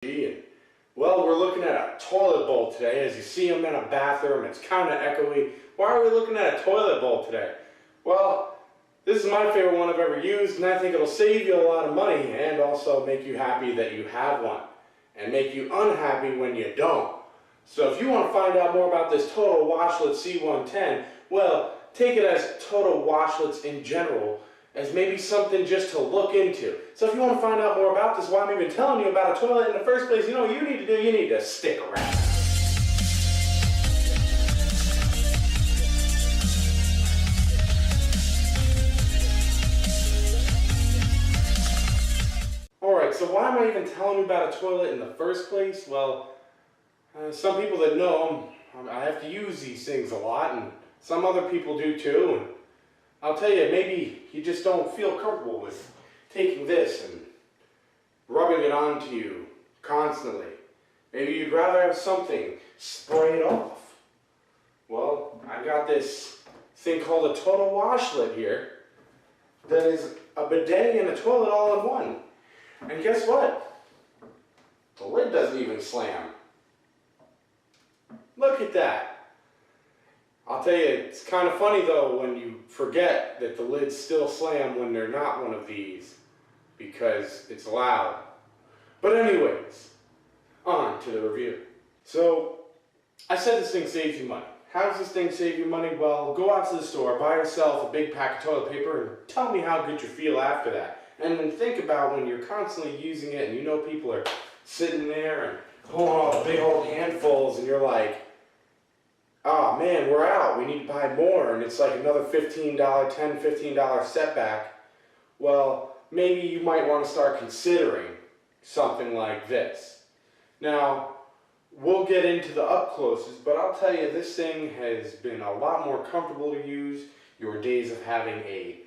And, well, we're looking at a toilet bowl today. As you see them in a bathroom, it's kind of echoey. Why are we looking at a toilet bowl today? Well, this is my favorite one I've ever used, and I think it'll save you a lot of money and also make you happy that you have one and make you unhappy when you don't. So if you want to find out more about this Toto Washlet C110, well, take it as Toto Washlets in general as maybe something just to look into. So if you want to find out more about this, why I'm even telling you about a toilet in the first place, you know what you need to do? You need to stick around. Alright, so why am I even telling you about a toilet in the first place? Well, some people that know I have to use these things a lot, and some other people do too. And I'll tell you, maybe you just don't feel comfortable with taking this and rubbing it onto you constantly. Maybe you'd rather have something sprayed off. Well, I got this thing called a Toto Washlet here that is a bidet and a toilet all in one. And guess what? The lid doesn't even slam. Look at that. I'll tell you, it's kind of funny though when you forget that the lids still slam when they're not one of these because it's loud. But anyways, on to the review. So, I said this thing saves you money. How does this thing save you money? Well, go out to the store, buy yourself a big pack of toilet paper, and tell me how good you feel after that. And then think about when you're constantly using it and you know people are sitting there and pulling off big old handfuls and you're like, oh man, we're out, we need to buy more, and it's like another $15, $10, $15 setback. Well, maybe you might want to start considering something like this. Now, we'll get into the up closes, but I'll tell you, this thing has been a lot more comfortable to use. Your days of having a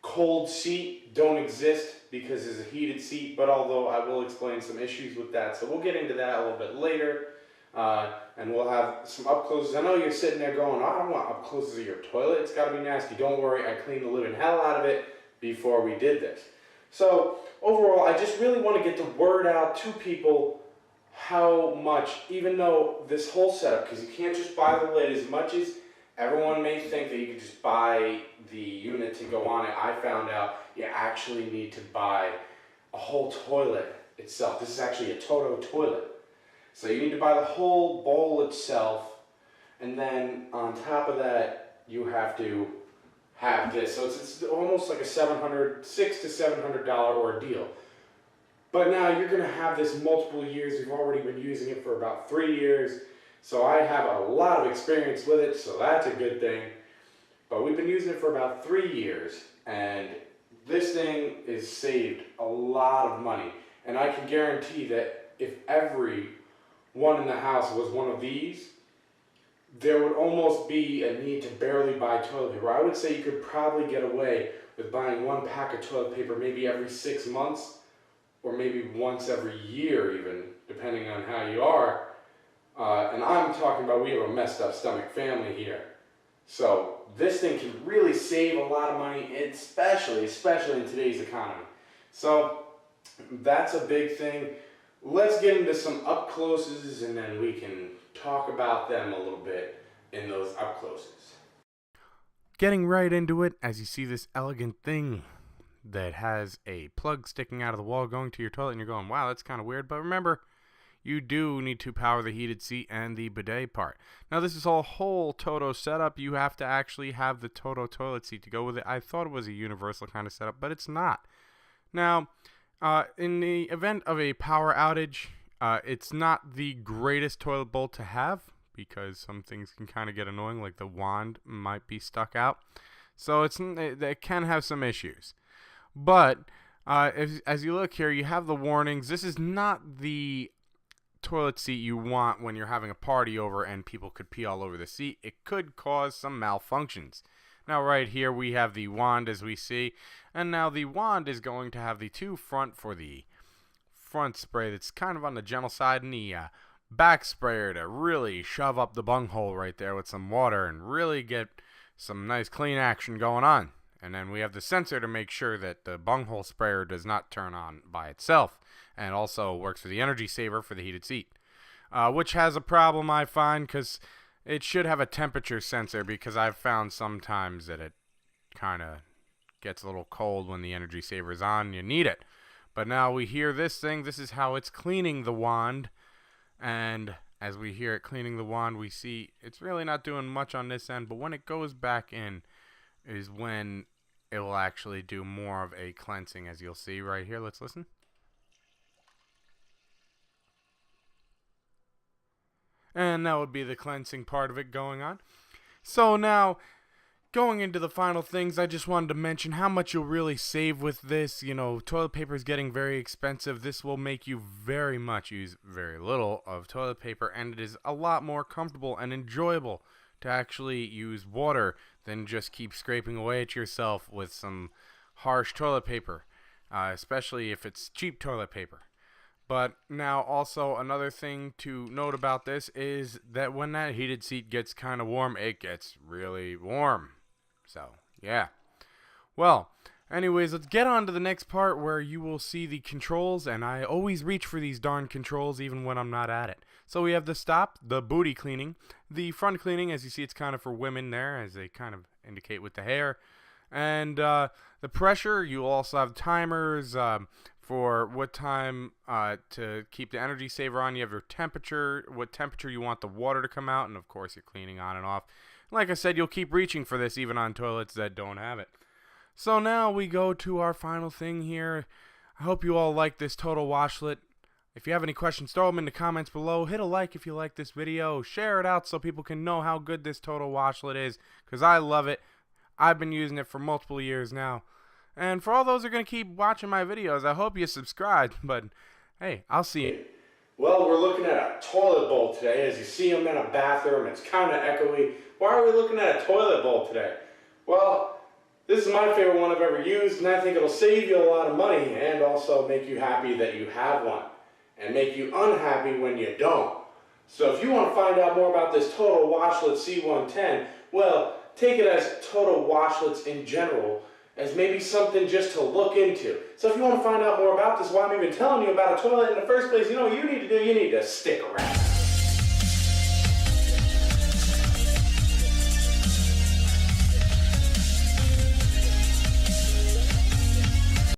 cold seat don't exist because it's a heated seat, but although I will explain some issues with that, so we'll get into that a little bit later. And we'll have some up closes. I know you're sitting there going, I don't want up closes of your toilet. It's got to be nasty. Don't worry, I cleaned the living hell out of it before we did this. So overall, I just really want to get the word out to people how much, even though this whole setup, because you can't just buy the lid, as much as everyone may think that you could just buy the unit to go on it, I found out you actually need to buy a whole toilet itself. This is actually a Toto toilet. So you need to buy the whole bowl itself, and then on top of that, you have to have this. So it's almost like a $600 to $700 ordeal. But now you're going to have this multiple years. We've already been using it for about 3 years. So I have a lot of experience with it, so that's a good thing. But we've been using it for about 3 years, and this thing is saved a lot of money. And I can guarantee that if every one in the house was one of these, there would almost be a need to barely buy toilet paper. I would say you could probably get away with buying one pack of toilet paper maybe every 6 months, or maybe once every year even, depending on how you are. And I'm talking about, we have a messed up stomach family here. So this thing can really save a lot of money, especially in today's economy. So that's a big thing. Let's get into some up closes and then we can talk about them a little bit in those up closes. Getting right into it, as you see this elegant thing that has a plug sticking out of the wall going to your toilet, and you're going, wow, that's kind of weird. But remember, you do need to power the heated seat and the bidet part. Now, this is a whole Toto setup. You have to actually have the Toto toilet seat to go with it. I thought it was a universal kind of setup, but it's not. Now, in the event of a power outage, it's not the greatest toilet bowl to have because some things can kind of get annoying, like the wand might be stuck out. So it can have some issues. But as you look here, you have the warnings. This is not the toilet seat you want when you're having a party over and people could pee all over the seat. It could cause some malfunctions. Now right here we have the wand as we see, and now the wand is going to have the two front for the front spray that's kind of on the gentle side, and the back sprayer to really shove up the bunghole right there with some water and really get some nice clean action going on. And then we have the sensor to make sure that the bunghole sprayer does not turn on by itself. and also works for the energy saver for the heated seat. Which has a problem, I find, because it should have a temperature sensor, because I've found sometimes that it kind of gets a little cold when the energy saver is on and you need it. But now we hear this thing. This is how it's cleaning the wand, and as we hear it cleaning the wand, we see it's really not doing much on this end, but when it goes back in is when it will actually do more of a cleansing, as you'll see right here. Let's listen. And that would be the cleansing part of it going on. So now, going into the final things, I just wanted to mention how much you'll really save with this. You know, toilet paper is getting very expensive. This will make you very much use very little of toilet paper, and it is a lot more comfortable and enjoyable to actually use water than just keep scraping away at yourself with some harsh toilet paper, especially if it's cheap toilet paper. But now also another thing to note about this is that when that heated seat gets kind of warm, it gets really warm. So, yeah. Well, anyways, let's get on to the next part where you will see the controls, and I always reach for these darn controls even when I'm not at it. So we have the stop, the booty cleaning, the front cleaning, as you see it's kind of for women there, as they kind of indicate with the hair, and the pressure. You also have timers, for what time to keep the energy saver on. You have your temperature, what temperature you want the water to come out, and of course you're cleaning on and off. Like I said, you'll keep reaching for this even on toilets that don't have it. So now we go to our final thing here. I hope you all like this Toto Washlet. If you have any questions, throw them in the comments below. Hit a like if you like this video. Share it out so people can know how good this Toto Washlet is, because I love it. I've been using it for multiple years now. And for all those who are going to keep watching my videos, I hope you subscribe. But, hey, I'll see you. Well, we're looking at a toilet bowl today. As you see, I'm in a bathroom. It's kind of echoey. Why are we looking at a toilet bowl today? Well, this is my favorite one I've ever used, and I think it'll save you a lot of money and also make you happy that you have one, and make you unhappy when you don't. So if you want to find out more about this Toto Washlet C110, well, take it as Toto Washlets in general, as maybe something just to look into. So if you want to find out more about this, why I'm even telling you about a toilet in the first place, you know what you need to do? You need to stick around.